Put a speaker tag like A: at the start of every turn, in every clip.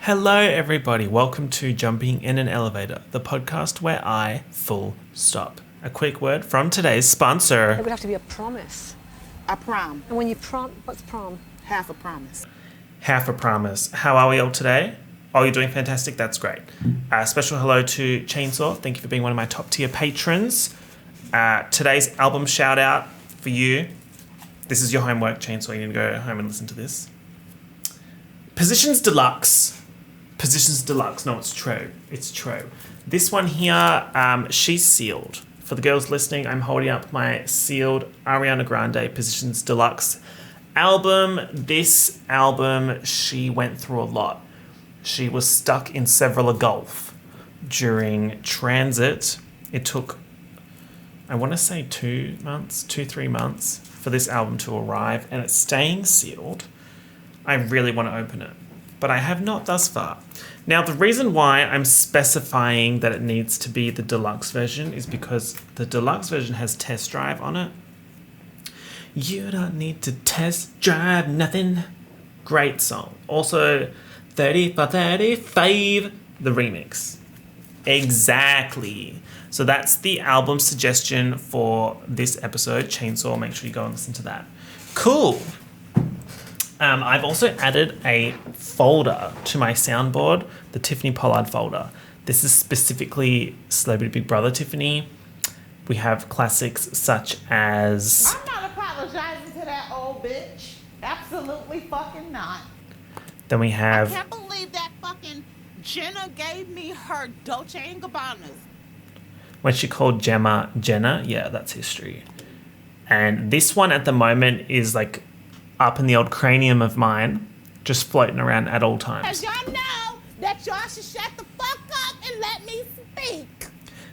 A: Hello, everybody. Welcome to Jumping in an Elevator, the podcast where I full stop. A quick word from today's sponsor.
B: It would have to be a promise.
C: A prom.
B: And when you what's prom?
C: Half a promise.
A: Half a promise. How are we all today? Oh, you're doing fantastic. That's great. Special hello to Chainsaw. Thank you for being one of my top tier patrons. Today's album shout out for you. This is your homework, Chainsaw. You need to go home and listen to this. Positions Deluxe. No, it's true. It's true. This one here, she's sealed. For the girls listening, I'm holding up my sealed Ariana Grande Positions Deluxe album. This album, she went through a lot. She was stuck in several a gulf during transit. It took, I want to say 3 months for this album to arrive, and it's staying sealed. I really want to open it, but I have not thus far. Now, the reason why I'm specifying that it needs to be the deluxe version is because the deluxe version has test drive on it. You don't need to test drive nothing. Great song. Also, 30 for 35, the remix. Exactly. So that's the album suggestion for this episode. Chainsaw, make sure you go and listen to that. Cool. I've also added a folder to my soundboard, the Tiffany Pollard folder. This is specifically Celebrity Big Brother Tiffany. We have classics such as...
C: I'm not apologizing to that old bitch. Absolutely fucking not.
A: Then we have...
C: I can't believe that fucking Jenna gave me her Dolce & Gabbanas.
A: When she called Gemma Jenna, yeah, that's history. And this one at the moment is like up in the old cranium of mine, just floating around at all times.
C: Because y'all know that y'all should shut the fuck up and let me speak.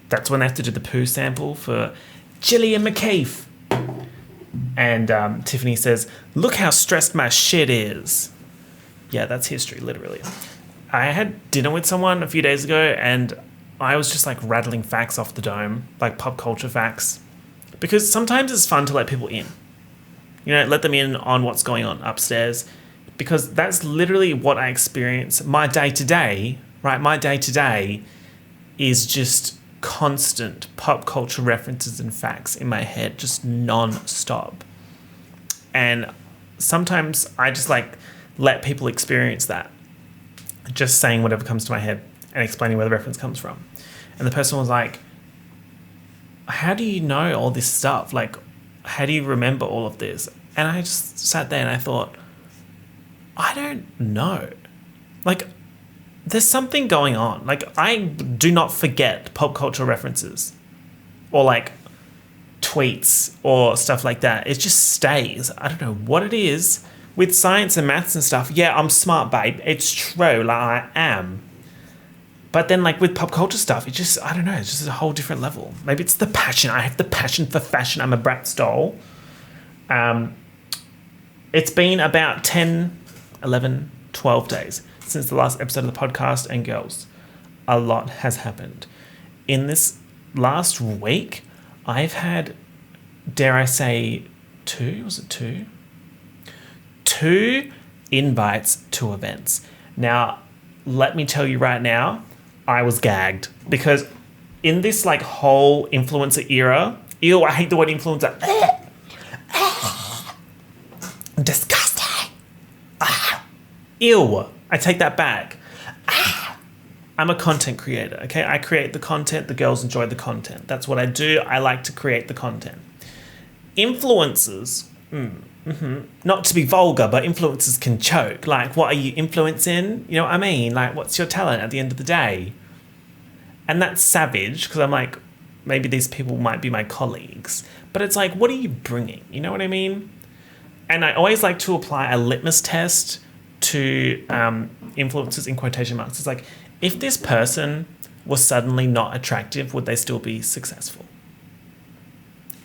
A: That's when they have to do the poo sample for Gillian McKeith. And Tiffany says, "Look how stressed my shit is." Yeah, that's history, literally. I had dinner with someone a few days ago and I was just like rattling facts off the dome, like pop culture facts. Because sometimes it's fun to let people in. You know, let them in on what's going on upstairs. Because that's literally what I experience. My day-to-day, right? My day-to-day is just constant pop culture references and facts in my head, just non-stop. And sometimes I just like let people experience that. Just saying whatever comes to my head and explaining where the reference comes from. And the person was like, "How do you know all this stuff? Like, how do you remember all of this?" And I just sat there and I thought, I don't know. Like, there's something going on. Like, I do not forget pop culture references or like tweets or stuff like that. It just stays. I don't know what it is. With science and maths and stuff, yeah, I'm smart, babe. It's true, like I am. But then, like, with pop culture stuff, it just, I don't know, it's just a whole different level. Maybe it's the passion. I have the passion for fashion. I'm a Bratz doll. It's been about 10, 11, 12 days since the last episode of the podcast, and girls, a lot has happened. In this last week, I've had, dare I say, two invites to events. Now, let me tell you right now, I was gagged because in this like whole influencer era, ew, I hate the word influencer. Disgusting. Ew, I take that back. I'm a content creator, okay? I create the content, the girls enjoy the content. That's what I do. I like to create the content. Influencers, not to be vulgar, but influencers can choke. Like, what are you influencing? You know what I mean? Like, what's your talent at the end of the day? And that's savage, because I'm like, maybe these people might be my colleagues. But it's like, what are you bringing? You know what I mean? And I always like to apply a litmus test to influencers in quotation marks. It's like, if this person was suddenly not attractive, would they still be successful?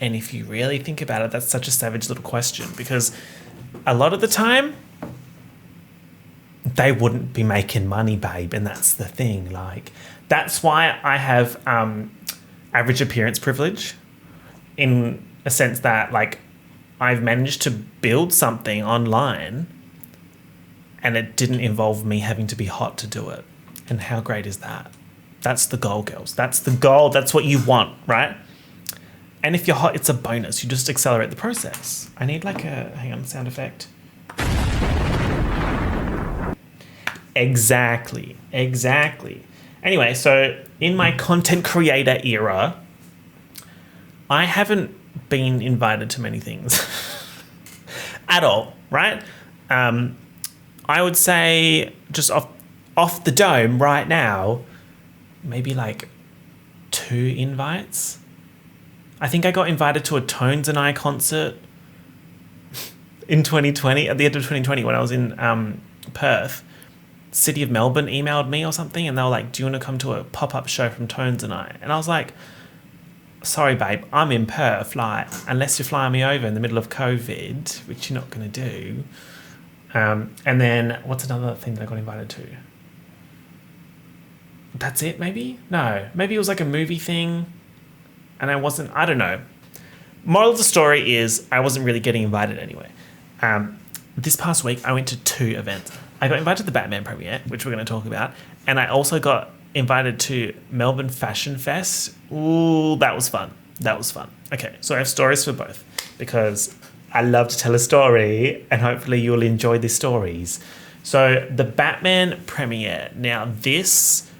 A: And if you really think about it, that's such a savage little question, because a lot of the time, they wouldn't be making money, babe. And that's the thing. Like, that's why I have average appearance privilege, in a sense that, like, I've managed to build something online and it didn't involve me having to be hot to do it. And how great is that? That's the goal, girls. That's the goal. That's what you want, right? And if you're hot, it's a bonus. You just accelerate the process. I need like a, hang on, sound effect. Exactly. Anyway, so in my content creator era, I haven't been invited to many things at all, right? I would say just off the dome right now, maybe like 2 invites. I think I got invited to a Tones and I concert in 2020, at the end of 2020 when I was in Perth. City of Melbourne emailed me or something and they were like, do you want to come to a pop-up show from Tones and I? And I was like, sorry babe, I'm in Perth, like, unless you're flying me over in the middle of COVID, which you're not going to do. And then what's another thing that I got invited to? That's it, maybe? No, maybe it was like a movie thing and I don't know. Moral of the story is I wasn't really getting invited anyway. This past week, I went to 2 events. I got invited to the Batman premiere, which we're going to talk about. And I also got invited to Melbourne Fashion Fest. Ooh, that was fun. Okay, so I have stories for both because I love to tell a story and hopefully you'll enjoy the stories. So the Batman premiere. Now, this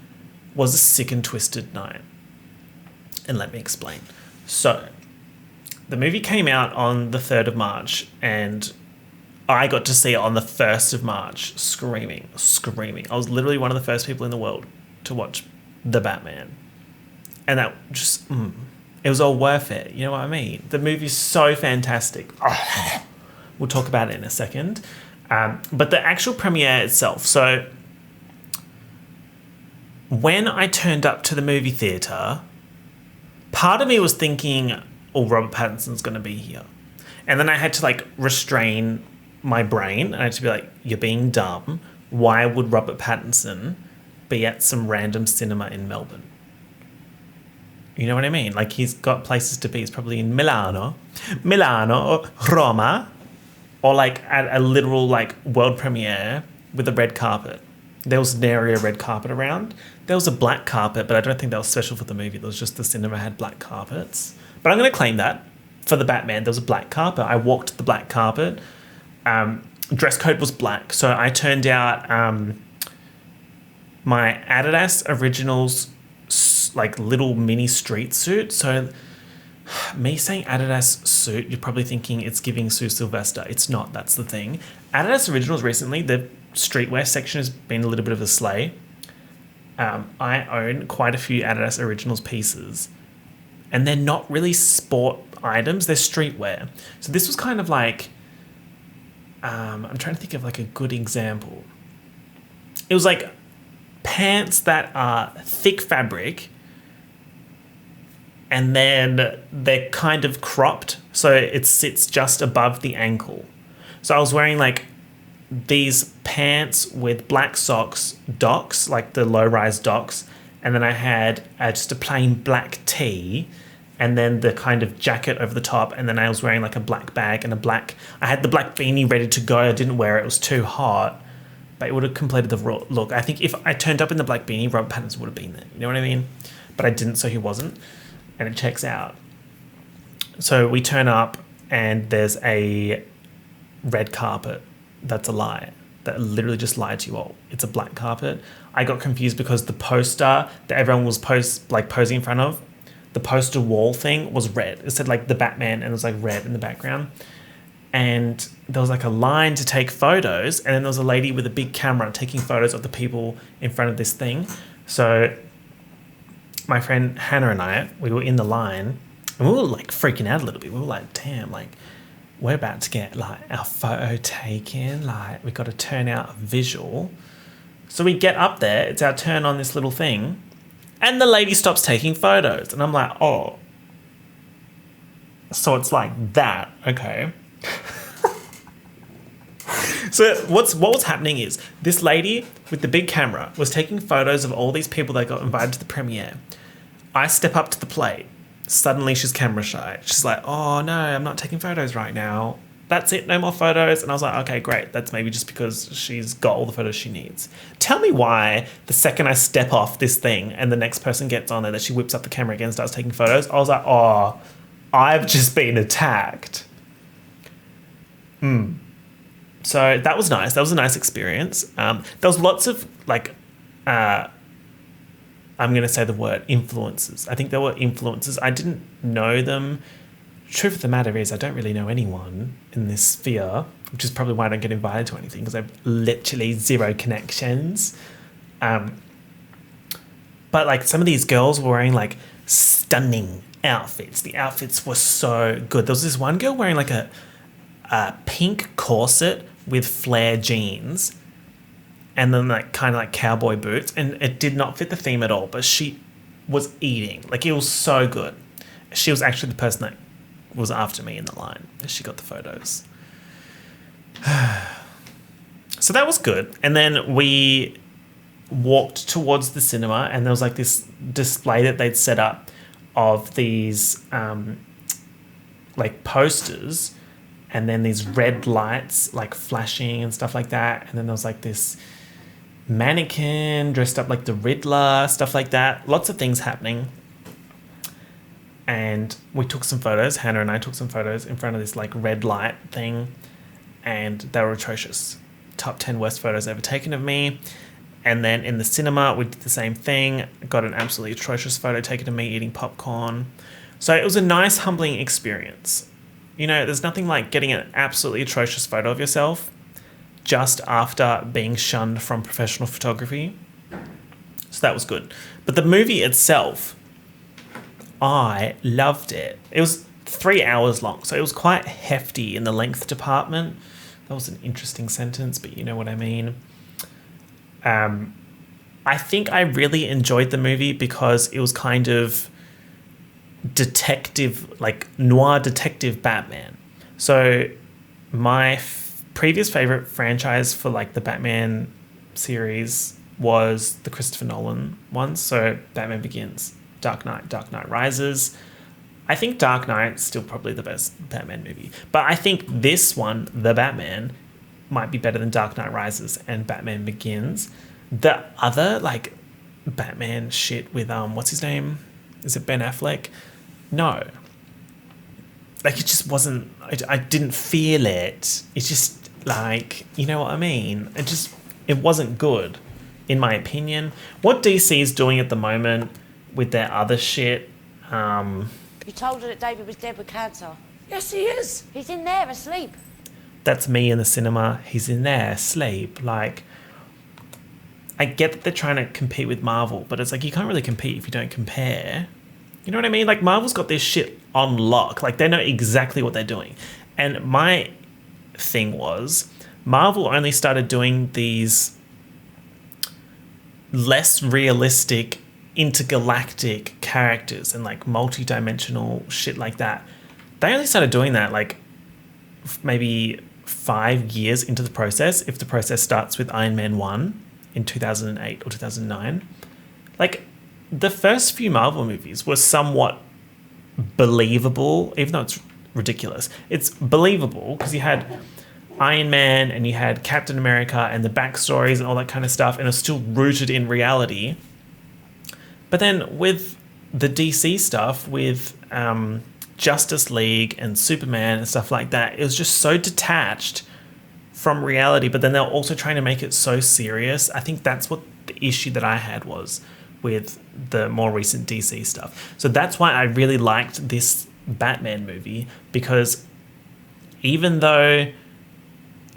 A: was a sick and twisted night. And let me explain. So the movie came out on the 3rd of March and I got to see it on the 1st of March, screaming. I was literally one of the first people in the world to watch The Batman. And that just, it was all worth it. You know what I mean? The movie's so fantastic. We'll talk about it in a second. But the actual premiere itself. So when I turned up to the movie theatre, part of me was thinking, oh, Robert Pattinson's going to be here. And then I had to like restrain my brain. I had to be like, you're being dumb. Why would Robert Pattinson be at some random cinema in Melbourne? You know what I mean? Like he's got places to be. He's probably in Milano, Roma, or like at a literal like world premiere with a red carpet. There was nary a red carpet around. There was a black carpet, but I don't think that was special for the movie. It was just the cinema had black carpets. But I'm going to claim that for the Batman, there was a black carpet. I walked the black carpet. Dress code was black. So I turned out my Adidas Originals like little mini street suit. So me saying Adidas suit, you're probably thinking it's giving Sue Sylvester. It's not. That's the thing. Adidas Originals recently, the streetwear section has been a little bit of a sleigh. I own quite a few Adidas Originals pieces and they're not really sport items. They're streetwear. So this was kind of like, I'm trying to think of like a good example. It was like pants that are thick fabric and then they're kind of cropped. So it sits just above the ankle. So I was wearing like these pants with black socks, docks, like the low-rise docks. And then I had just a plain black tee and then the kind of jacket over the top. And then I was wearing like a black bag and I had the black beanie ready to go. I didn't wear it. It was too hot, but it would have completed the look. I think if I turned up in the black beanie, Robert Pattinson would have been there. You know what I mean? But I didn't, so he wasn't. And it checks out. So we turn up and there's a red carpet. That's a lie. That literally just lied to you all. It's a black carpet. I got confused because the poster that everyone was posing in front of, the poster wall thing was red. It said like the Batman and it was like red in the background. And there was like a line to take photos and then there was a lady with a big camera taking photos of the people in front of this thing. So my friend Hannah and I, we were in the line and we were like freaking out a little bit. We were like, damn, like we're about to get like our photo taken. Like we got to turn out a visual. So we get up there. It's our turn on this little thing. And the lady stops taking photos. And I'm like, oh. So it's like that. Okay. So what was happening is this lady with the big camera was taking photos of all these people that got invited to the premiere. I step up to the plate. Suddenly she's camera shy. She's like, oh no, I'm not taking photos right now. that's it, no more photos. And I was like, okay, great. That's maybe just because she's got all the photos she needs. Tell me why the second I step off this thing and the next person gets on there that she whips up the camera again and starts taking photos. I was like, oh, I've just been attacked. So that was nice. That was a nice experience. There was lots of like, I'm going to say the word influencers. I think there were influencers. I didn't know them. Truth of the matter is I don't really know anyone in this sphere, which is probably why I don't get invited to anything because I have literally zero connections. But like some of these girls were wearing like stunning outfits. The outfits were so good. There was this one girl wearing like a pink corset with flare jeans and then like kind of like cowboy boots, and it did not fit the theme at all, but she was eating. Like it was so good. She was actually the person that was after me in the line. She got the photos. So that was good. And then we walked towards the cinema and there was like this display that they'd set up of these like posters and then these red lights like flashing and stuff like that. And then there was like this mannequin dressed up like the Riddler, stuff like that. Lots of things happening. And we took some photos. Hannah and I took some photos in front of this like red light thing, and they were atrocious. Top 10 worst photos ever taken of me. And then in the cinema, we did the same thing. Got an absolutely atrocious photo taken of me eating popcorn. So it was a nice, humbling experience. You know, there's nothing like getting an absolutely atrocious photo of yourself just after being shunned from professional photography. So that was good. But the movie itself, I loved it. It was 3 hours long, so it was quite hefty in the length department. That was an interesting sentence, but you know what I mean. I think I really enjoyed the movie because it was kind of detective, like noir detective Batman. So my previous favorite franchise for like the Batman series was the Christopher Nolan ones. So Batman Begins, Dark Knight Rises. I think Dark Knight's still probably the best Batman movie. But I think this one, The Batman, might be better than Dark Knight Rises and Batman Begins. The other, like, Batman shit with, what's his name? Is it Ben Affleck? No. Like, it just wasn't... I didn't feel it. It's just, like, you know what I mean? It wasn't good, in my opinion. What DC's doing at the moment with their other shit...
D: You told her that David was dead with cancer. Yes, he is. He's in there asleep.
A: That's me in the cinema. He's in there asleep. Like, I get that they're trying to compete with Marvel, but it's like you can't really compete if you don't compare. You know what I mean? Like, Marvel's got this shit on lock. Like, they know exactly what they're doing. And my thing was, Marvel only started doing these less realistic intergalactic characters and like multi-dimensional shit like that. They only started doing that like maybe 5 years into the process, if the process starts with Iron Man 1 in 2008 or 2009. Like, the first few Marvel movies were somewhat believable, even though it's ridiculous. It's believable because you had Iron Man and you had Captain America and the backstories and all that kind of stuff, and it's still rooted in reality. But then with the DC stuff, with Justice League and Superman and stuff like that, it was just so detached from reality. But then they're also trying to make it so serious. I think that's what the issue that I had was with the more recent DC stuff. So that's why I really liked this Batman movie, because even though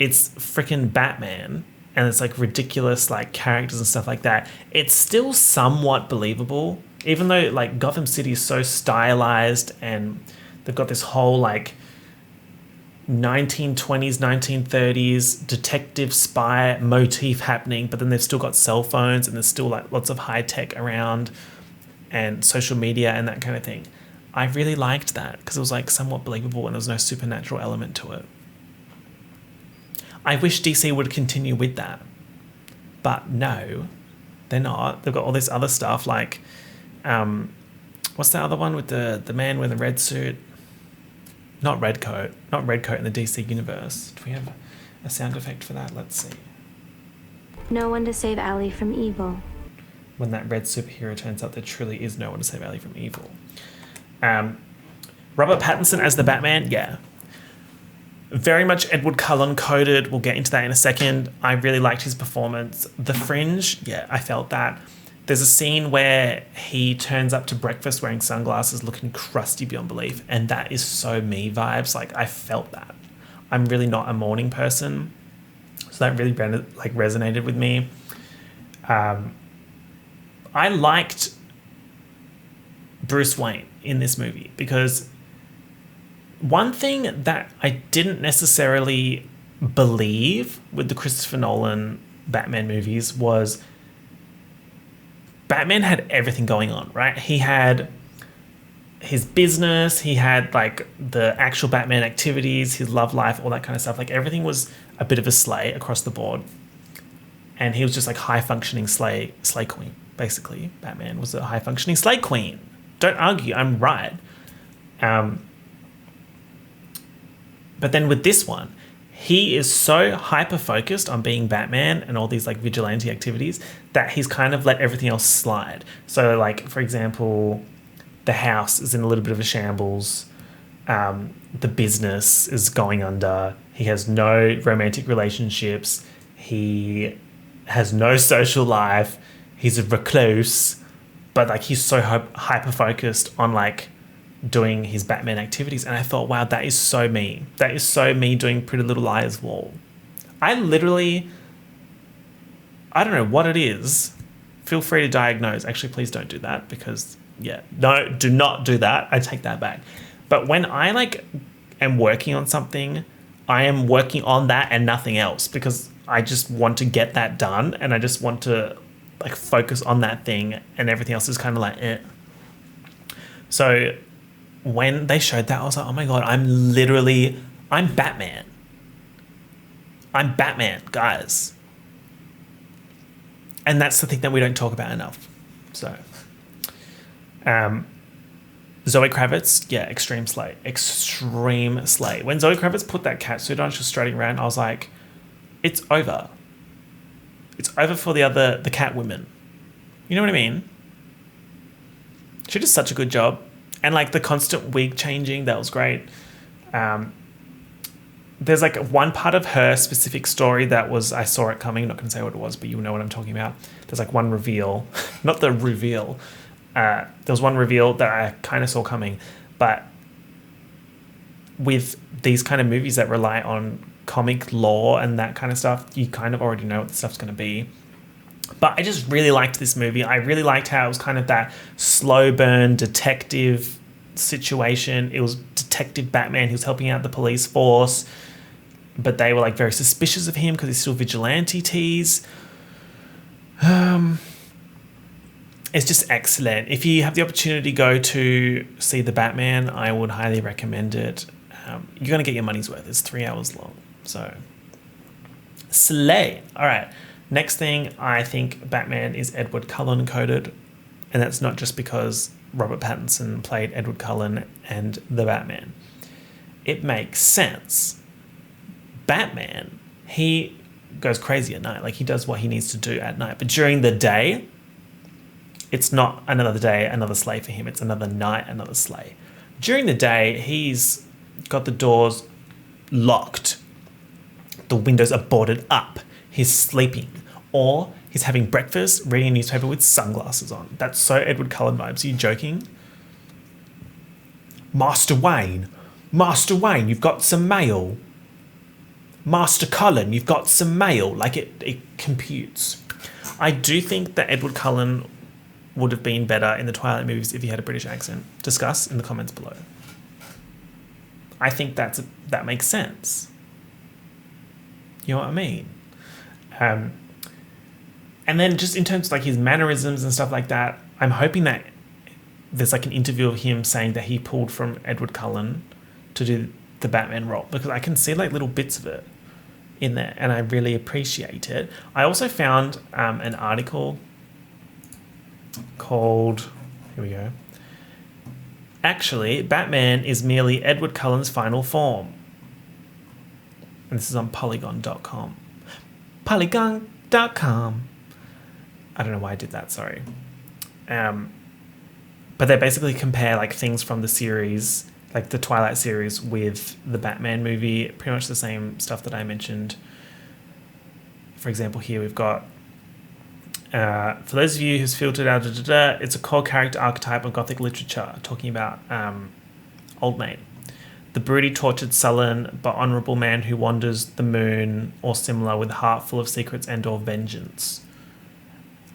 A: it's freaking Batman and it's like ridiculous like characters and stuff like that, it's still somewhat believable, even though like Gotham City is so stylized and they've got this whole like 1920s 1930s detective spy motif happening, but then they've still got cell phones and there's still like lots of high tech around and social media and that kind of thing. I really liked that because it was like somewhat believable and there was no supernatural element to it. I wish DC would continue with that. But no, they're not. They've got all this other stuff like, what's the other one with the man with the red suit? Not Redcoat in the DC universe. Do we have a sound effect for that? Let's see.
E: No one to save Allie from evil.
A: When that red superhero turns up, there truly is no one to save Allie from evil. Robert Pattinson as the Batman, yeah. Very much Edward Cullen coded. We'll get into that in a second. I really liked his performance. The Fringe, yeah, I felt that. There's a scene where he turns up to breakfast wearing sunglasses, looking crusty beyond belief, and that is so me vibes. Like, I felt that. I'm really not a morning person, so that really resonated with me. I liked Bruce Wayne in this movie because one thing that I didn't necessarily believe with the Christopher Nolan Batman movies was Batman had everything going on, right? He had his business, he had like the actual Batman activities, his love life, all that kind of stuff. Like everything was a bit of a sleigh across the board. And he was just like high functioning sleigh queen, basically. Batman was a high functioning sleigh queen. Don't argue, I'm right. But then with this one, he is so hyper-focused on being Batman and all these like vigilante activities that he's kind of let everything else slide. So like, for example, the house is in a little bit of a shambles. The business is going under. He has no romantic relationships. He has no social life. He's a recluse. But like, he's so hyper-focused on like doing his Batman activities, and I thought, wow, that is so me. That is so me doing Pretty Little Liars Wall. I don't know what it is. Feel free to diagnose. Actually, please don't do that because, yeah, no, do not do that. I take that back. But when I like am working on something, I am working on that and nothing else because I just want to get that done and I just want to like focus on that thing and everything else is kind of like, eh. So when they showed that, I was like, oh my God, I'm Batman. I'm Batman, guys. And that's the thing that we don't talk about enough. So, Zoe Kravitz, yeah, extreme slay. When Zoe Kravitz put that cat suit on, she was strutting around, I was like, it's over. It's over for the cat women. You know what I mean? She did such a good job. And like the constant wig changing, that was great. There's like one part of her specific story that was, I saw it coming, I'm not going to say what it was, but you know what I'm talking about. There's like one reveal, not the reveal. There was one reveal that I kind of saw coming, but with these kind of movies that rely on comic lore and that kind of stuff, you kind of already know what the stuff's going to be. But I just really liked this movie. I really liked how it was kind of that slow burn detective situation. It was Detective Batman. He was helping out the police force, but they were like very suspicious of him because he's still vigilante tease. It's just excellent. If you have the opportunity to go to see The Batman, I would highly recommend it. You're going to get your money's worth. It's 3 hours long. So, slay. All right. Next thing, I think Batman is Edward Cullen coded. And that's not just because Robert Pattinson played Edward Cullen and the Batman. It makes sense. Batman, he goes crazy at night. Like, he does what he needs to do at night. But during the day, it's not another day, another sleigh for him. It's another night, another sleigh. During the day, he's got the doors locked. The windows are boarded up. He's sleeping. Or he's having breakfast, reading a newspaper with sunglasses on. That's so Edward Cullen vibes. Are you joking? Master Wayne, you've got some mail. Master Cullen, you've got some mail. Like, it computes. I do think that Edward Cullen would have been better in the Twilight movies if he had a British accent. Discuss in the comments below. I think that makes sense. You know what I mean? And then just in terms of like his mannerisms and stuff like that, I'm hoping that there's like an interview of him saying that he pulled from Edward Cullen to do the Batman role, because I can see like little bits of it in there and I really appreciate it. I also found an article called, here we go, Actually, Batman is merely Edward Cullen's final form. And this is on Polygon.com. Polygon.com. I don't know why I did that, sorry. But they basically compare like things from the series, like the Twilight series, with the Batman movie. Pretty much the same stuff that I mentioned. For example, here we've got, for those of you who's filtered out, it's a core character archetype of Gothic literature, talking about Old Maid. The broody, tortured, sullen, but honourable man who wanders the moon or similar with a heart full of secrets and or vengeance.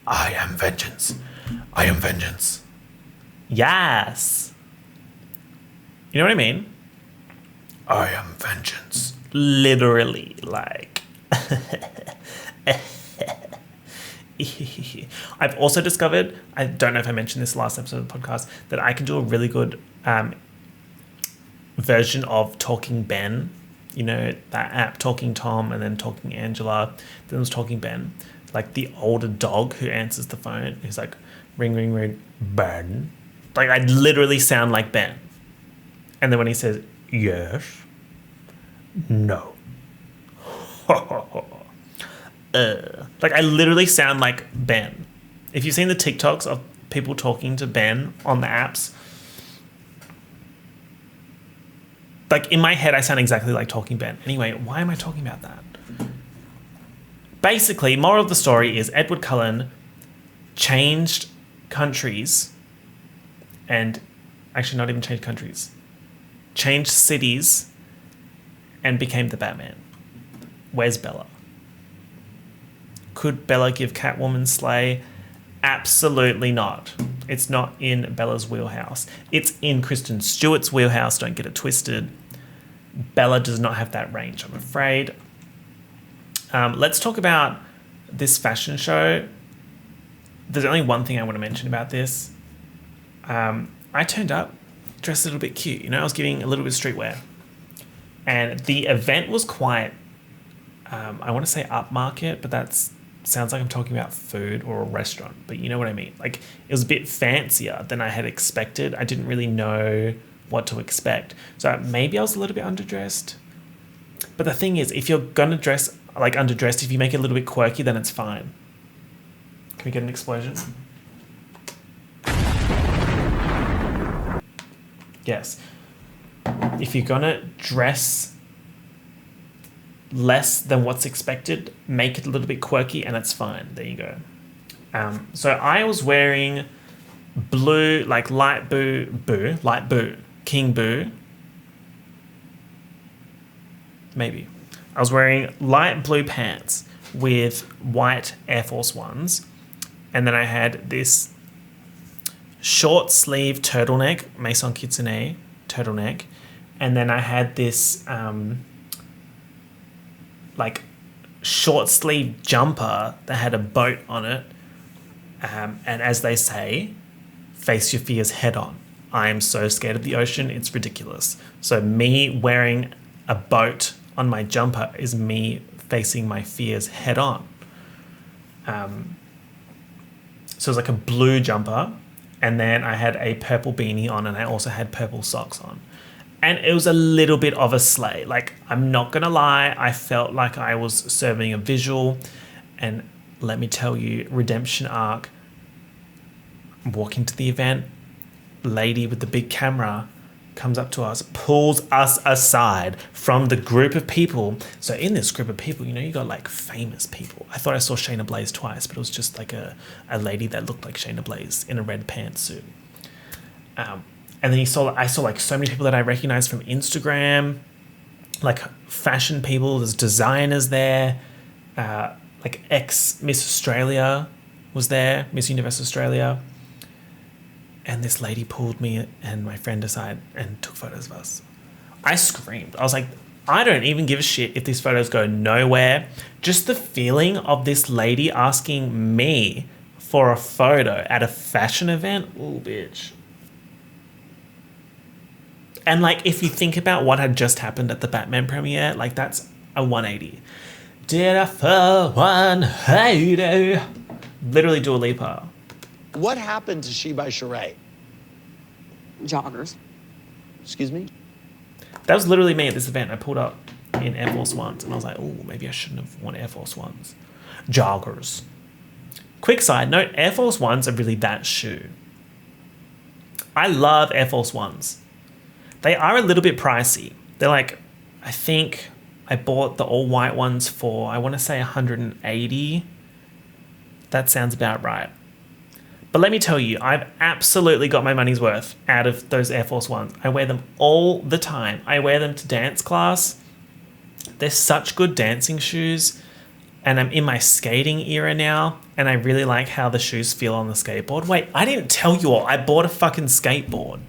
A: I am vengeance. I am vengeance. Yes. You know what I mean? I am vengeance. Literally, like. I've also discovered, I don't know if I mentioned this last episode of the podcast, that I can do a really good version of Talking Ben. You know, that app, Talking Tom, and then Talking Angela. Then there's Talking Ben. Like the older dog who answers the phone. He's like, ring, ring, ring, Ben. Like, I literally sound like Ben. And then when he says, yes, no. Like, I literally sound like Ben. If you've seen the TikToks of people talking to Ben on the apps, like, in my head, I sound exactly like Talking Ben. Anyway, why am I talking about that? Basically, moral of the story is Edward Cullen changed countries, and actually not even changed countries, changed cities, and became the Batman. Where's Bella? Could Bella give Catwoman slay? Absolutely not. It's not in Bella's wheelhouse. It's in Kristen Stewart's wheelhouse, don't get it twisted. Bella does not have that range, I'm afraid. Let's talk about this fashion show. There's only one thing I want to mention about this. I turned up dressed a little bit cute. You know, I was giving a little bit of streetwear. And the event was quite, I want to say upmarket, but that's sounds like I'm talking about food or a restaurant, but you know what I mean. Like, it was a bit fancier than I had expected. I didn't really know what to expect. So maybe I was a little bit underdressed. But the thing is, if you're going to dress like underdressed, if you make it a little bit quirky, then it's fine. Can we get an explosion? Yes. If you're going to dress less than what's expected, make it a little bit quirky, and it's fine. There you go. So I was wearing blue, like light boo, King Boo. Maybe. I was wearing light blue pants with white Air Force Ones. And then I had this short sleeve turtleneck, Maison Kitsune turtleneck. And then I had this like short sleeve jumper that had a boat on it. And as they say, face your fears head on. I am so scared of the ocean, it's ridiculous. So me wearing a boat on my jumper is me facing my fears head on. So it was like a blue jumper, and then I had a purple beanie on, and I also had purple socks on. And it was a little bit of a sleigh. Like, I'm not gonna lie, I felt like I was serving a visual, and let me tell you, redemption arc. I'm walking to the event, lady with the big camera comes up to us, pulls us aside from the group of people. So in this group of people, you know, you got like famous people. I thought I saw Shayna Blaze twice, but it was just like a lady that looked like Shayna Blaze in a red pantsuit. And then I saw like so many people that I recognized from Instagram, like fashion people. There's designers there, like ex-Miss Australia was there, Miss Universe Australia. And this lady pulled me and my friend aside and took photos of us. I screamed. I was like, I don't even give a shit if these photos go nowhere. Just the feeling of this lady asking me for a photo at a fashion event. Ooh, bitch. And like, if you think about what had just happened at the Batman premiere, like that's a 180. Did I fall 180? Literally Dua Lipa.
F: What happened to She by Sheree? Joggers.
G: Excuse me?
A: That was literally me at this event. I pulled up in Air Force Ones and I was like, oh, maybe I shouldn't have worn Air Force Ones. Joggers. Quick side note, Air Force Ones are really that shoe. I love Air Force Ones. They are a little bit pricey. They're like, I think I bought the all white ones for, I want to say 180. That sounds about right. But let me tell you, I've absolutely got my money's worth out of those Air Force Ones. I wear them all the time. I wear them to dance class. They're such good dancing shoes. And I'm in my skating era now. And I really like how the shoes feel on the skateboard. Wait, I didn't tell you all. I bought a fucking skateboard.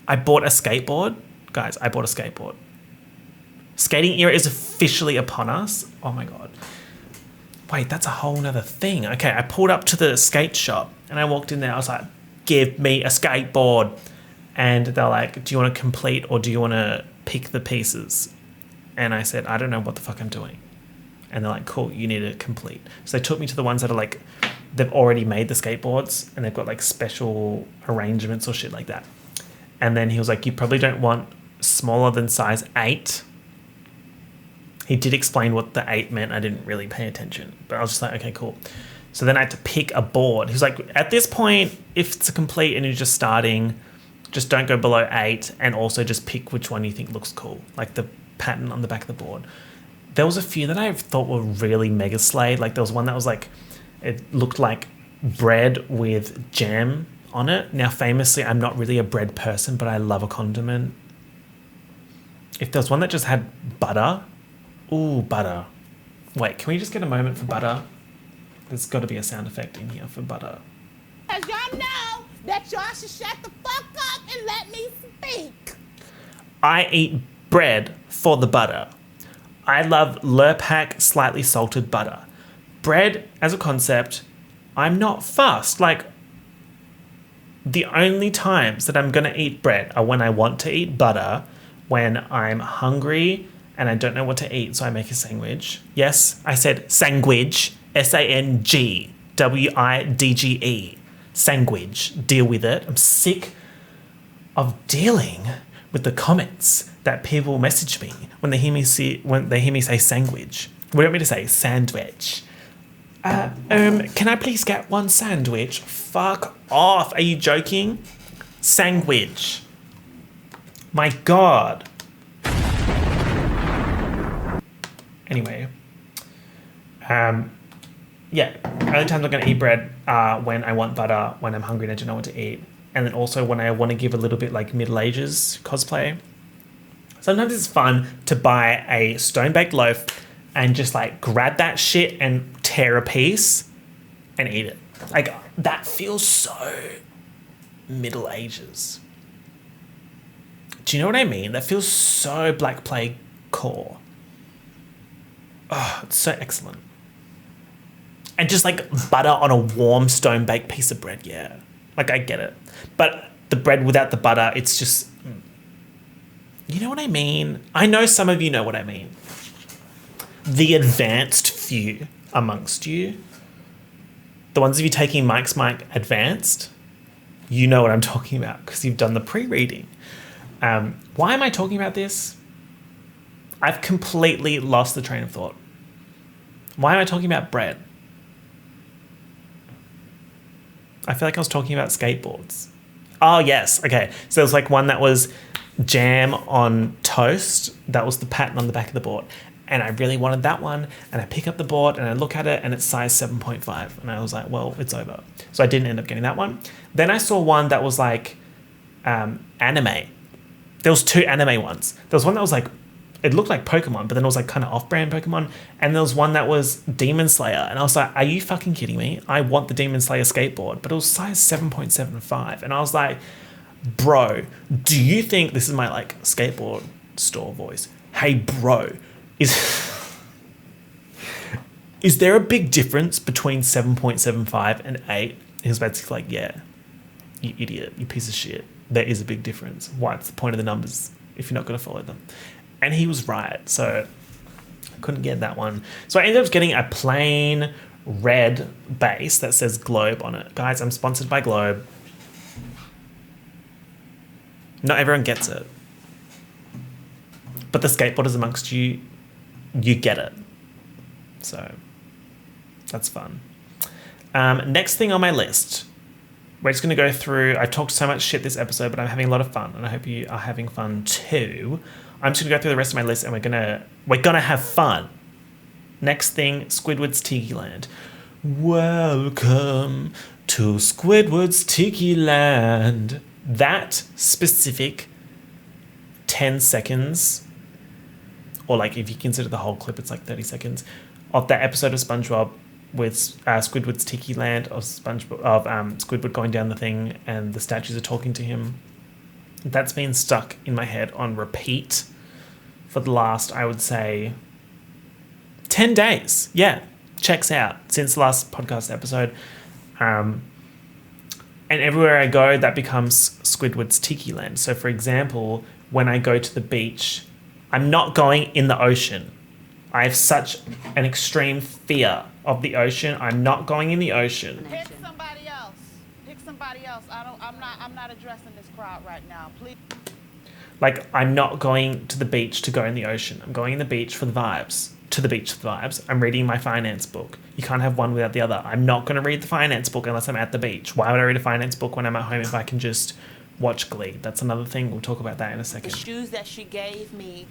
A: I bought a skateboard. Guys, I bought a skateboard. Skating era is officially upon us. Oh my God. Wait, that's a whole nother thing. Okay, I pulled up to the skate shop and I walked in there. I was like, give me a skateboard. And they're like, do you want to complete or do you want to pick the pieces? And I said, I don't know what the fuck I'm doing. And they're like, cool, you need to complete. So they took me to the ones that are like, they've already made the skateboards and they've got like special arrangements or shit like that. And then he was like, you probably don't want smaller than size 8. He did explain what the 8 meant. I didn't really pay attention, but I was just like, okay, cool. So then I had to pick a board. He was like, at this point, if it's a complete and you're just starting, just don't go below 8 and also just pick which one you think looks cool, like the pattern on the back of the board. There was a few that I thought were really mega slayed. Like there was one that was like, it looked like bread with jam on it. Now, famously, I'm not really a bread person, but I love a condiment. If there was one that just had butter, ooh, butter. Wait, can we just get a moment for butter? There's got to be a sound effect in here for butter.
C: As y'all know that y'all should shut the fuck up and let me speak.
A: I eat bread for the butter. I love Lurpak slightly salted butter. Bread as a concept, I'm not fussed. Like, the only times that I'm going to eat bread are when I want to eat butter, when I'm hungry and I don't know what to eat, so I make a sandwich. Yes, I said sandwich, SANGWIDGE, sandwich. Deal with it. I'm sick of dealing with the comments that people message me when they hear me say sandwich. What do you want me to say? Sandwich. Can I please get one sandwich? Fuck off. Are you joking? Sandwich. My God. Anyway. Yeah. Only times I'm going to eat bread are when I want butter, when I'm hungry and I don't know what to eat. And then also when I want to give a little bit like Middle Ages cosplay. Sometimes it's fun to buy a stone-baked loaf and just like grab that shit and tear a piece and eat it. Like, that feels so Middle Ages. Do you know what I mean? That feels so Black Plague core. Oh, it's so excellent. And just like butter on a warm stone-baked piece of bread, yeah. Like, I get it. But the bread without the butter, it's just... You know what I mean? I know some of you know what I mean. The advanced few amongst you, the ones of you taking MicsMike Advanced, you know what I'm talking about because you've done the pre-reading. Why am I talking about this? I've completely lost the train of thought. Why am I talking about bread? I feel like I was talking about skateboards. Oh, yes. Okay. So there was like one that was jam on toast. That was the pattern on the back of the board. And I really wanted that one. And I pick up the board and I look at it and it's size 7.5. And I was like, well, it's over. So I didn't end up getting that one. Then I saw one that was like anime. There was 2 anime ones. There was one that was like, it looked like Pokemon, but then it was like kind of off-brand Pokemon. And there was one that was Demon Slayer. And I was like, are you fucking kidding me? I want the Demon Slayer skateboard. But it was size 7.75. And I was like, bro, do you think, this is my like skateboard store voice, hey bro, is there a big difference between 7.75 and 8? He was basically like, yeah, you idiot, you piece of shit. There is a big difference. What's the point of the numbers if you're not going to follow them? And he was right. So I couldn't get that one. So I ended up getting a plain red base that says Globe on it. Guys, I'm sponsored by Globe. Not everyone gets it. But the skateboarders amongst you, you get it. So that's fun. Next thing on my list, we're just going to go through. I talked so much shit this episode, but I'm having a lot of fun, and I hope you are having fun too. I'm just going to go through the rest of my list, and we're gonna have fun. Next thing, Squidward's Tiki Land. Welcome to Squidward's Tiki Land. That specific 10 seconds, or like if you consider the whole clip, it's like 30 seconds, of that episode of SpongeBob with Squidward's Tiki Land, of Squidward going down the thing and the statues are talking to him. That's been stuck in my head on repeat for the last, I would say, 10 days. Yeah, checks out since the last podcast episode. And everywhere I go, that becomes Squidward's Tiki Land. So, for example, when I go to the beach, I'm not going in the ocean. I have such an extreme fear of the ocean. I'm not going in the ocean.
C: Pick somebody else. Pick somebody else. I'm not addressing this crowd right now. Please.
A: Like, I'm not going to the beach to go in the ocean. I'm going in the beach for the vibes. To the beach for the vibes. I'm reading my finance book. You can't have one without the other. I'm not going to read the finance book unless I'm at the beach. Why would I read a finance book when I'm at home if I can just watch Glee? That's another thing. We'll talk about that in a second.
C: The shoes that she gave me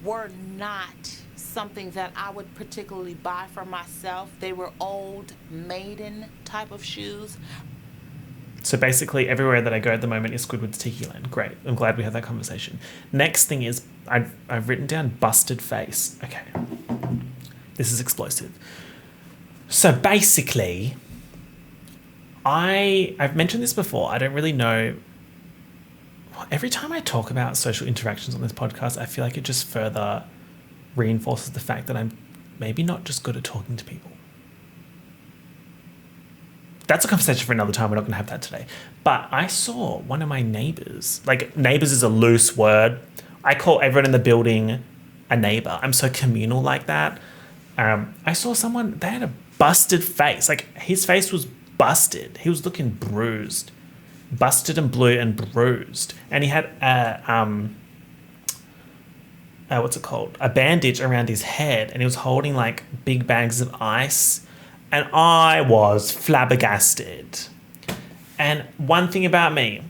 C: were not something that I would particularly buy for myself. They were old maiden type of shoes.
A: So basically everywhere that I go at the moment is Squidward's Tiki Land. Great. I'm glad we had that conversation. Next thing is I've written down busted face. Okay. This is explosive. So basically, I've mentioned this before. I don't really know. Every time I talk about social interactions on this podcast, I feel like it just further reinforces the fact that I'm maybe not just good at talking to people. That's a conversation for another time. We're not going to have that today. But I saw one of my neighbors. Like, neighbors is a loose word. I call everyone in the building a neighbor. I'm so communal like that. I saw someone, they had a busted face. Like, his face was busted. He was looking bruised. Busted and blue and bruised. And he had what's it called? A bandage around his head. And he was holding, like, big bags of ice. And I was flabbergasted. And one thing about me,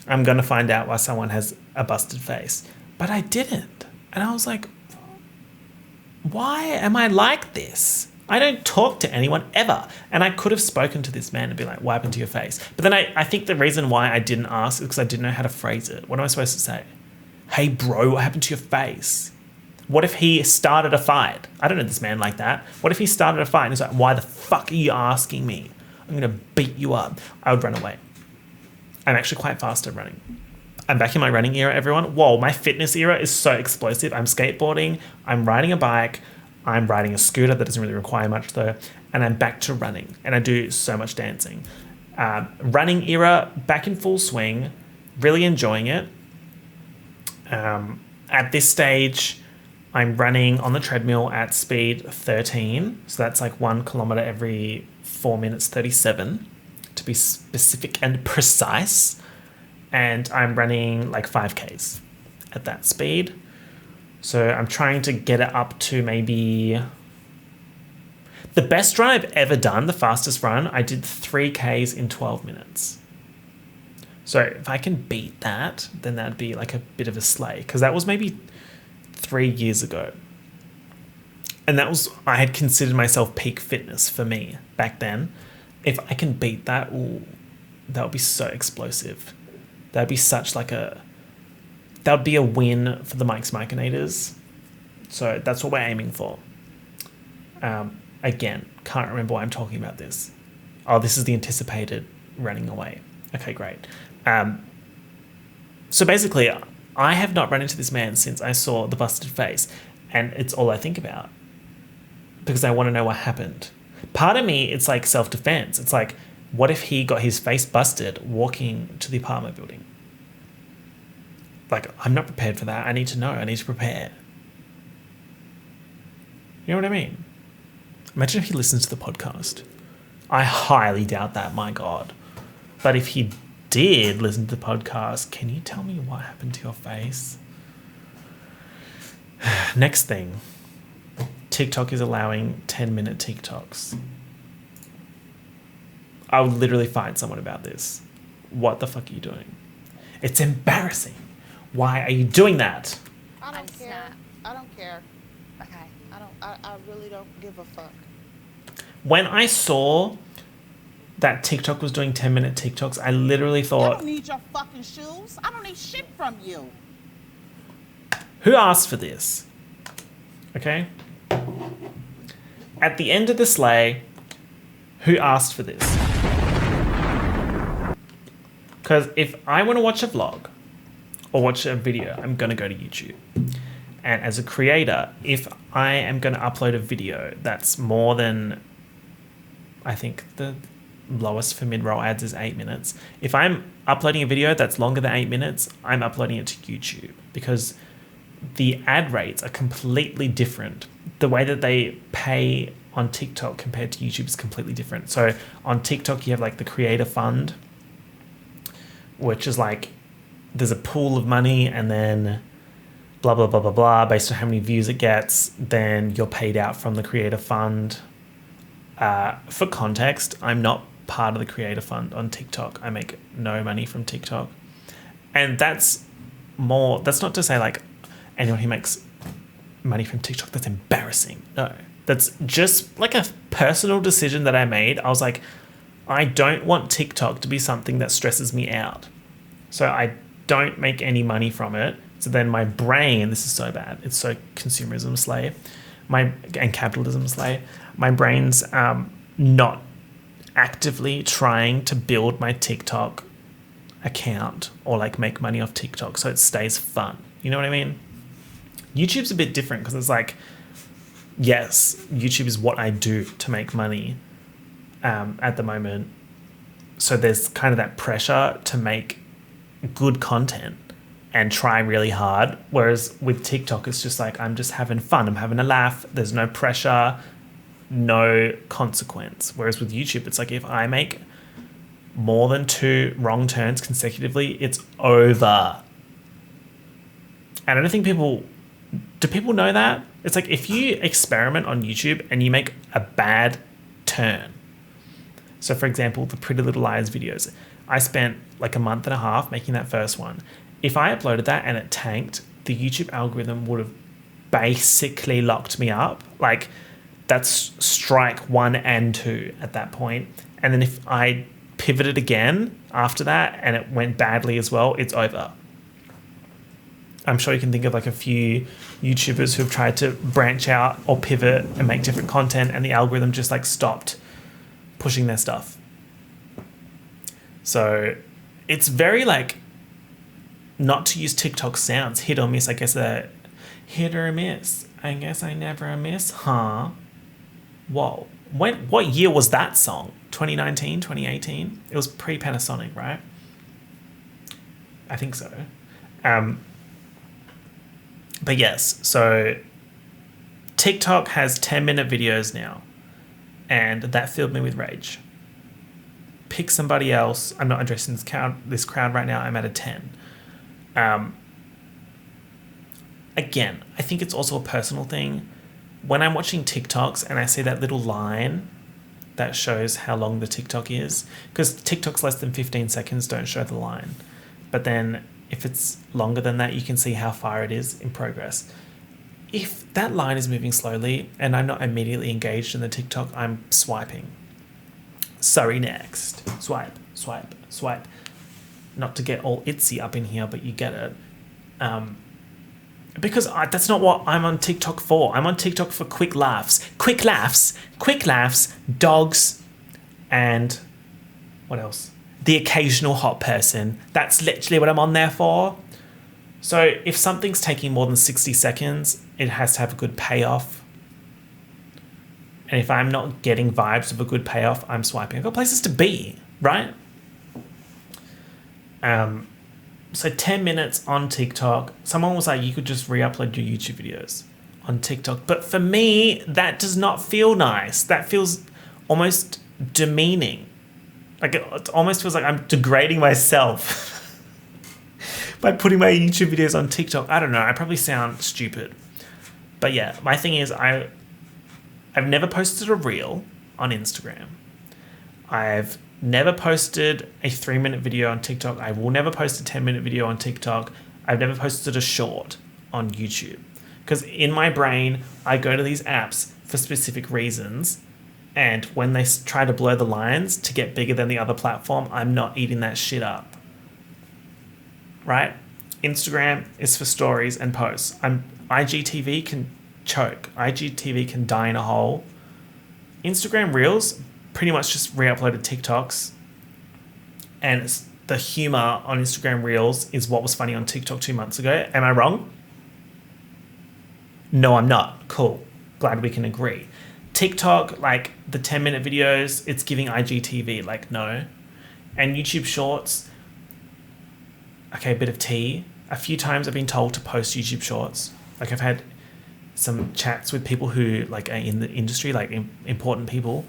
A: I'm going to find out why someone has a busted face. But I didn't. And I was like, why am I like this? I don't talk to anyone ever. And I could have spoken to this man and be like, what happened to your face? But then I think the reason why I didn't ask is because I didn't know how to phrase it. What am I supposed to say? Hey, bro, what happened to your face? What if he started a fight? I don't know this man like that. What if he started a fight and he's like, why the fuck are you asking me? I'm going to beat you up. I would run away. I'm actually quite fast at running. I'm back in my running era, everyone. Whoa, my fitness era is so explosive. I'm skateboarding. I'm riding a bike. I'm riding a scooter that doesn't really require much though. And I'm back to running. And I do so much dancing. Running era, back in full swing. Really enjoying it. At this stage, I'm running on the treadmill at speed 13. So that's like 1 kilometer every 4 minutes 37 to be specific and precise. And I'm running like 5Ks at that speed. So I'm trying to get it up to maybe... The best run I've ever done, the fastest run, I did 3Ks in 12 minutes. So if I can beat that, then that'd be like a bit of a slay. Because that was maybe 3 years ago. And that was, I had considered myself peak fitness for me back then. If I can beat that, ooh, that would be so explosive. That'd be such like a, that would be a win for the MicsMicinators. So that's what we're aiming for. Again, can't remember why I'm talking about this. Oh, this is the anticipated running away. Okay, great. So basically, I have not run into this man since I saw the busted face, and it's all I think about because I want to know what happened. Part of me, it's like self-defense. It's like, what if he got his face busted walking to the apartment building? Like, I'm not prepared for that. I need to know. I need to prepare. You know what I mean? Imagine if he listens to the podcast. I highly doubt that, my God. But if he did listen to the podcast, can you tell me what happened to your face? Next thing. TikTok is allowing 10-minute TikToks. I would literally fight someone about this. What the fuck are you doing? It's embarrassing. Why are you doing that?
C: I don't care.
D: Snap.
C: I don't care.
D: Okay.
C: I really don't give a fuck.
A: When I saw that TikTok was doing 10-minute TikToks, I literally
C: I
A: thought,
C: don't need your fucking shoes. I don't need shit from you.
A: who asked for this? Okay? At the end of the sleigh, who asked for this? Because if I want to watch a vlog or watch a video, I'm going to go to YouTube. And as a creator, if I am going to upload a video that's more than, I think the lowest for mid-roll ads is 8 minutes. If I'm uploading a video that's longer than 8 minutes, I'm uploading it to YouTube because the ad rates are completely different. The way that they pay on TikTok compared to YouTube is completely different. So on TikTok, you have like the creator fund, which is like, there's a pool of money and then blah, blah, blah, blah, blah. Based on how many views it gets, then you're paid out from the creator fund. For context, I'm not part of the creator fund on TikTok. I make no money from TikTok. And that's not to say like anyone who makes money from TikTok, that's embarrassing. No, that's just like a personal decision that I made. I was like, I don't want TikTok to be something that stresses me out. So I don't make any money from it. So then my brain, this is so bad. It's so consumerism slave, and capitalism slave. My brain's not actively trying to build my TikTok account or like make money off TikTok so it stays fun. You know what I mean? YouTube's a bit different because it's like, yes, YouTube is what I do to make money at the moment. So there's kind of that pressure to make good content and try really hard. Whereas with TikTok, it's just like, I'm just having fun. I'm having a laugh. There's no pressure, no consequence. Whereas with YouTube, it's like if I make more than 2 wrong turns consecutively, it's over. And I don't think do people know that? It's like if you experiment on YouTube and you make a bad turn. So for example, the Pretty Little Liars videos, I spent like a month and a half making that first one. If I uploaded that and it tanked, the YouTube algorithm would have basically locked me up. Like that's strike 1 and 2 at that point. And then if I pivoted again after that and it went badly as well, it's over. I'm sure you can think of like a few YouTubers who've tried to branch out or pivot and make different content and the algorithm just like stopped pushing their stuff. So it's very like, not to use TikTok sounds, hit or miss. I guess a hit or miss. I guess I never miss, huh? Whoa. What year was that song? 2019, 2018? It was pre-Panasonic, right? I think so. But yes, so TikTok has 10-minute videos now, and that filled me with rage. Pick somebody else. I'm not addressing this crowd right now. I'm at a 10. Again, I think it's also a personal thing. When I'm watching TikToks and I see that little line that shows how long the TikTok is, because TikTok's less than 15 seconds, don't show the line. But then if it's longer than that, you can see how far it is in progress. If that line is moving slowly and I'm not immediately engaged in the TikTok, I'm swiping. Sorry, next. Swipe, swipe, swipe. Not to get all itsy up in here, but you get it. Because that's not what I'm on TikTok for. I'm on TikTok for quick laughs. Quick laughs, dogs, and what else? The occasional hot person. That's literally what I'm on there for. So if something's taking more than 60 seconds, it has to have a good payoff. And if I'm not getting vibes of a good payoff, I'm swiping. I've got places to be, right? So 10 minutes on TikTok. Someone was like, you could just re-upload your YouTube videos on TikTok. But for me, that does not feel nice. That feels almost demeaning. Like it almost feels like I'm degrading myself by putting my YouTube videos on TikTok. I don't know. I probably sound stupid. But yeah, my thing is I've never posted a reel on Instagram. I've never posted a 3-minute video on TikTok. I will never post a 10-minute video on TikTok. I've never posted a short on YouTube. Because in my brain, I go to these apps for specific reasons. And when they try to blur the lines to get bigger than the other platform, I'm not eating that shit up. Right? Instagram is for stories and posts. IGTV can choke. IGTV can die in a hole. Instagram Reels pretty much just re-uploaded TikToks. And the humor on Instagram Reels is what was funny on TikTok 2 months ago. Am I wrong? No, I'm not. Cool. Glad we can agree. TikTok, like the 10-minute videos, it's giving IGTV. Like, no. And YouTube Shorts, okay, a bit of tea. A few times I've been told to post YouTube Shorts. Like, I've had some chats with people who like are in the industry, like important people,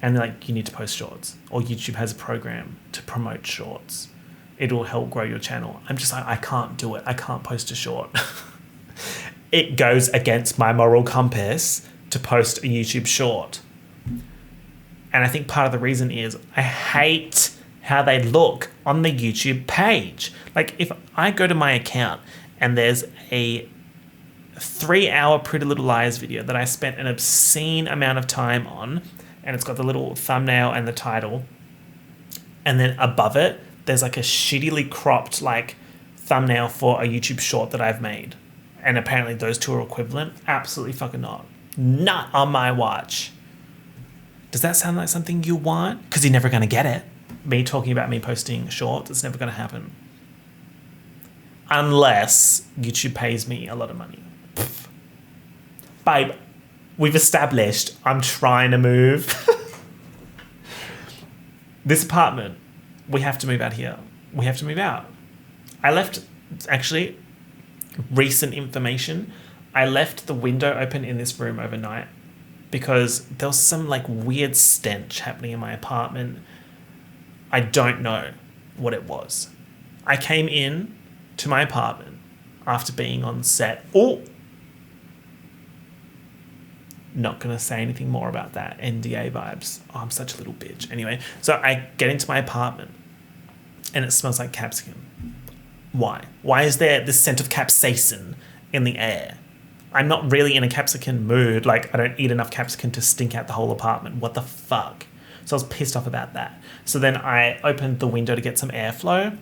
A: and they're like, you need to post shorts. Or YouTube has a program to promote shorts. It'll help grow your channel. I'm just like, I can't do it. I can't post a short. It goes against my moral compass to post a YouTube short. And I think part of the reason is I hate how they look on the YouTube page. Like if I go to my account and there's a 3-hour Pretty Little Liars video that I spent an obscene amount of time on, and it's got the little thumbnail and the title, and then above it there's like a shittily cropped like thumbnail for a YouTube short that I've made, and apparently those two are equivalent. Absolutely fucking not on my watch. Does that sound like something you want? Because you're never going to get it. Me talking about me posting shorts, it's never going to happen unless YouTube pays me a lot of money. Babe, we've established I'm trying to move. This apartment, we have to move out here. We have to move out. I left, actually, recent information, I left the window open in this room overnight because there was some like weird stench happening in my apartment. I don't know what it was. I came in to my apartment after being on set. Oh, not going to say anything more about that. NDA vibes. Oh, I'm such a little bitch. Anyway, so I get into my apartment and it smells like capsicum. Why? Why is there this scent of capsaicin in the air? I'm not really in a capsicum mood. Like, I don't eat enough capsicum to stink out the whole apartment. What the fuck? So I was pissed off about that. So then I opened the window to get some airflow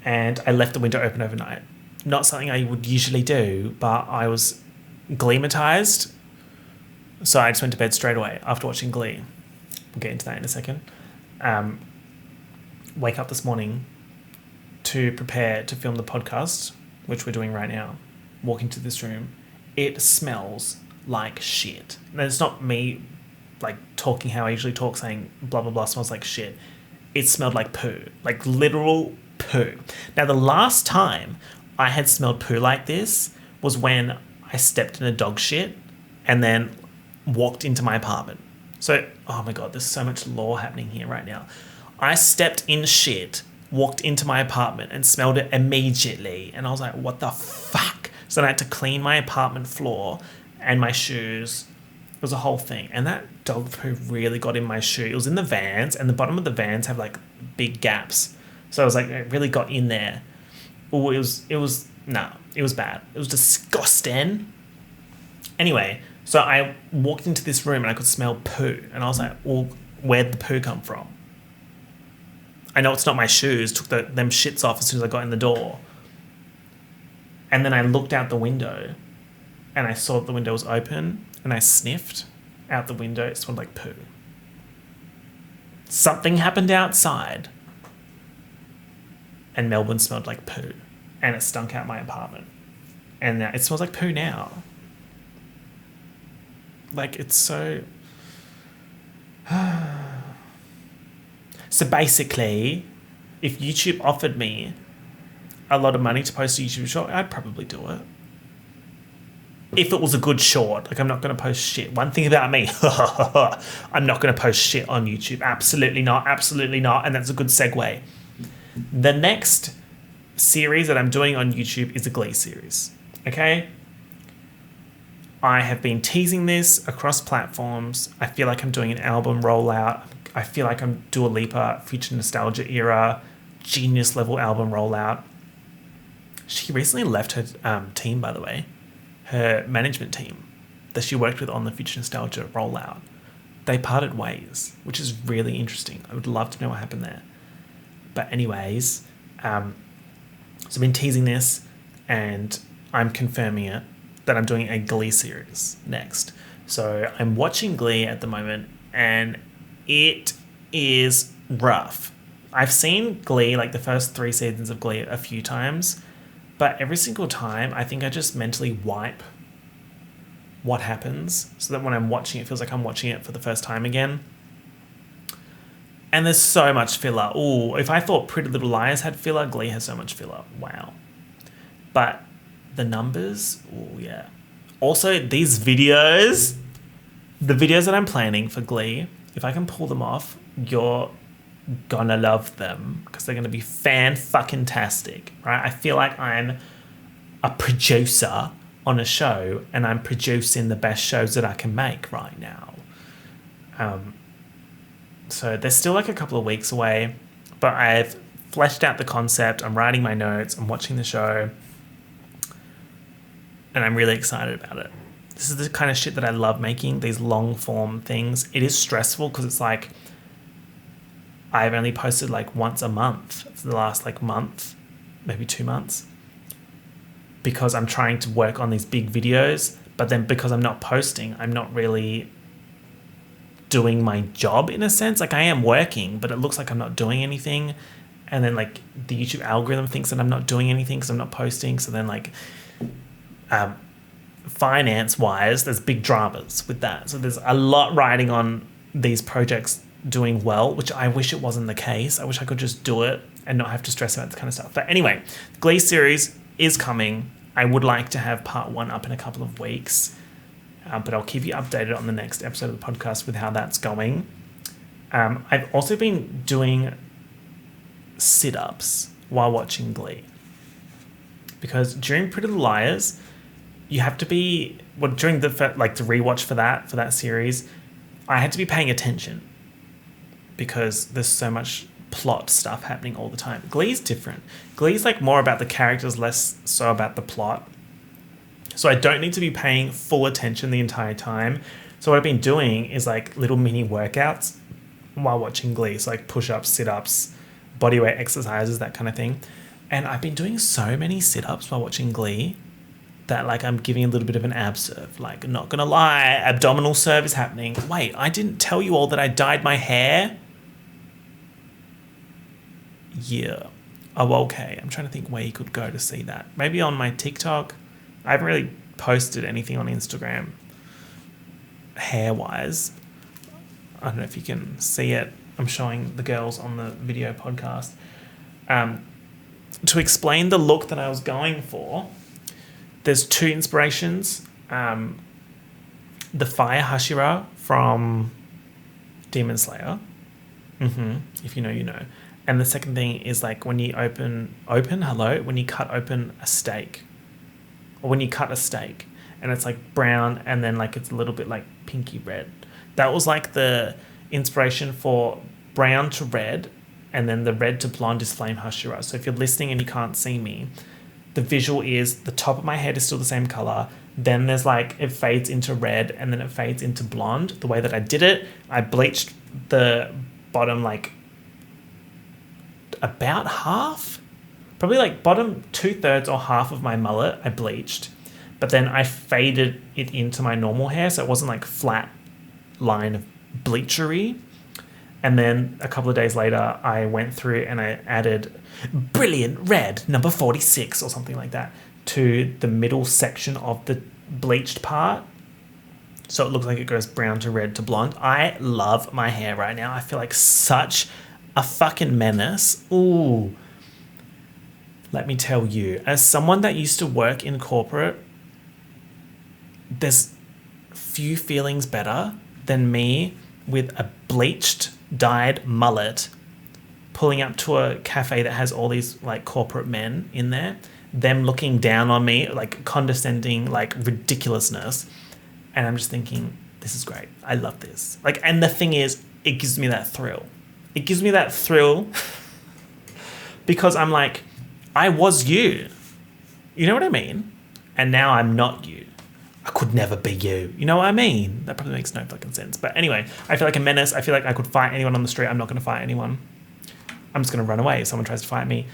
A: and I left the window open overnight. Not something I would usually do, but I was Gleematized. So I just went to bed straight away after watching Glee. We'll get into that in a second. Wake up this morning to prepare to film the podcast, which we're doing right now. Walk into this room. It smells like shit. And it's not me like talking how I usually talk, saying blah, blah, blah smells like shit. It smelled like poo, like literal poo. Now, the last time I had smelled poo like this was when I stepped in a dog shit and then walked into my apartment. So, oh my God, there's so much lore happening here right now. I stepped in shit, walked into my apartment and smelled it immediately. And I was like, what the fuck? So then I had to clean my apartment floor and my shoes. It was a whole thing. And that dog poo really got in my shoe. It was in the Vans, and the bottom of the Vans have like big gaps. So I was like, it really got in there. Oh, it was bad. It was disgusting. Anyway, so I walked into this room and I could smell poo. And I was like, well, where'd the poo come from? I know it's not my shoes. Took them shits off as soon as I got in the door. And then I looked out the window and I saw that the window was open and I sniffed out the window. It smelled like poo. Something happened outside and Melbourne smelled like poo. And it stunk out my apartment. And it smells like poo now. Like, it's so... So basically, if YouTube offered me a lot of money to post a YouTube short, I'd probably do it. if it was a good short. Like, I'm not going to post shit. One thing about me, I'm not going to post shit on YouTube. Absolutely not. Absolutely not. And that's a good segue. The next series that I'm doing on YouTube is a Glee series. Okay? I have been teasing this across platforms. I feel like I'm doing an album rollout. I feel like I'm Dua Lipa, Future Nostalgia era, genius level album rollout. She recently left her team, by the way, her management team that she worked with on the Future Nostalgia rollout. They parted ways, which is really interesting. I would love to know what happened there. But anyways, so I've been teasing this and I'm confirming it that I'm doing a Glee series next. So I'm watching Glee at the moment and it is rough. I've seen Glee, like the first 3 seasons of Glee, a few times, but every single time I think I just mentally wipe what happens so that when I'm watching it feels like I'm watching it for the first time again. And there's so much filler. Ooh, if I thought Pretty Little Liars had filler, Glee has so much filler. Wow. But the numbers, oh yeah. Also, these videos, the videos that I'm planning for Glee, if I can pull them off, you're gonna love them because they're gonna be fan-fucking-tastic, right? I feel like I'm a producer on a show and I'm producing the best shows that I can make right now. So there's still like a couple of weeks away, but I've fleshed out the concept. I'm writing my notes. I'm watching the show. And I'm really excited about it. This is the kind of shit that I love making, these long form things. It is stressful because it's like I've only posted like once a month for the last like month, maybe 2 months, because I'm trying to work on these big videos. But then because I'm not posting, I'm not really doing my job in a sense. Like I am working, but it looks like I'm not doing anything. And then like the YouTube algorithm thinks that I'm not doing anything because I'm not posting. So then like finance wise, there's big dramas with that. So there's a lot riding on these projects doing well, which I wish it wasn't the case. I wish I could just do it and not have to stress about this kind of stuff. But anyway, the Glee series is coming. I would like to have part 1 up in a couple of weeks. But I'll keep you updated on the next episode of the podcast with how that's going. I've also been doing sit-ups while watching Glee. Because during Pretty Little Liars, you have to be... Well, during the rewatch for that series, I had to be paying attention. Because there's so much plot stuff happening all the time. Glee's different. Glee's like more about the characters, less so about the plot. So I don't need to be paying full attention the entire time. So what I've been doing is like little mini workouts while watching Glee. So like push-ups, sit-ups, bodyweight exercises, that kind of thing. And I've been doing so many sit-ups while watching Glee that like I'm giving a little bit of an ab serve. Like, not gonna lie, abdominal serve is happening. Wait, I didn't tell you all that I dyed my hair? Yeah. Oh, okay. I'm trying to think where you could go to see that. Maybe on my TikTok. I haven't really posted anything on Instagram hair-wise. I don't know if you can see it. I'm showing the girls on the video podcast. To explain the look that I was going for, there's 2 inspirations. The Fire Hashira from Demon Slayer. If you know, you know. And the second thing is like when you when you cut open a steak. Or when you cut a steak and it's like brown and then like it's a little bit like pinky red. That was like the inspiration for brown to red, and then the red to blonde is Flame Hashira. So if you're listening and you can't see me, the visual is the top of my head is still the same color. Then there's like, it fades into red and then it fades into blonde. The way that I did it, I bleached the bottom like about half. Probably like bottom 2/3 or half of my mullet I bleached, but then I faded it into my normal hair so it wasn't like flat line of bleachery. And then a couple of days later I went through and I added brilliant red number 46 or something like that to the middle section of the bleached part, so it looks like it goes brown to red to blonde. I love my hair right now. I feel like such a fucking menace. Ooh. Let me tell you, as someone that used to work in corporate, there's few feelings better than me with a bleached, dyed mullet pulling up to a cafe that has all these like corporate men in there, them looking down on me, like condescending, like ridiculousness. And I'm just thinking, this is great. I love this. Like, and the thing is, it gives me that thrill. It gives me that thrill because I'm like, I was you. You know what I mean? And now I'm not you. I could never be you. You know what I mean? That probably makes no fucking sense. But anyway, I feel like a menace. I feel like I could fight anyone on the street. I'm not going to fight anyone. I'm just going to run away if someone tries to fight me.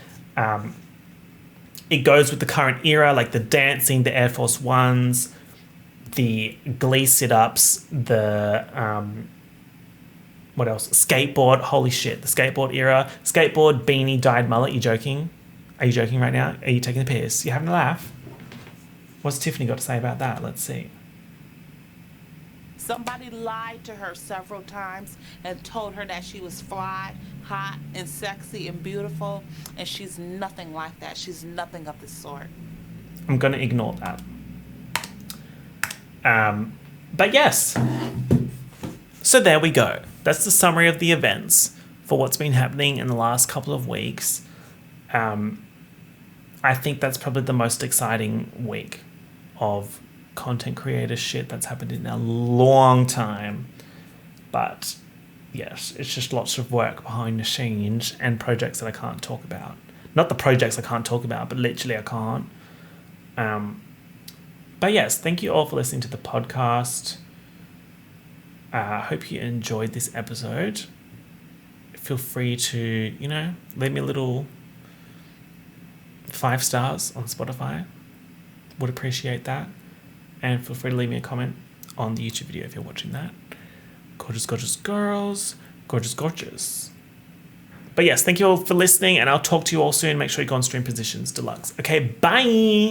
A: It goes with the current era, like the dancing, the Air Force Ones, the Glee sit-ups, the, what else? Skateboard. Holy shit, the skateboard era. Skateboard, beanie, dyed mullet. You joking? Are you joking right now? Are you taking the piss? You having a laugh? What's Tiffany got to say about that? Let's see.
C: Somebody lied to her several times and told her that she was fly, hot, and sexy and beautiful, and she's nothing like that. She's nothing of the sort.
A: I'm going to ignore that. But yes. So there we go. That's the summary of the events for what's been happening in the last couple of weeks. I think that's probably the most exciting week of content creator shit that's happened in a long time. But yes, it's just lots of work behind the scenes and projects that I can't talk about. Not the projects I can't talk about, but literally I can't. But yes, thank you all for listening to the podcast. I hope you enjoyed this episode. Feel free to, leave me a little 5 stars on Spotify. Would appreciate that. And feel free to leave me a comment on the YouTube video if you're watching that. Gorgeous, gorgeous girls. Gorgeous, gorgeous. But yes, thank you all for listening, and I'll talk to you all soon. Make sure you go on Stream Positions Deluxe. Okay, bye!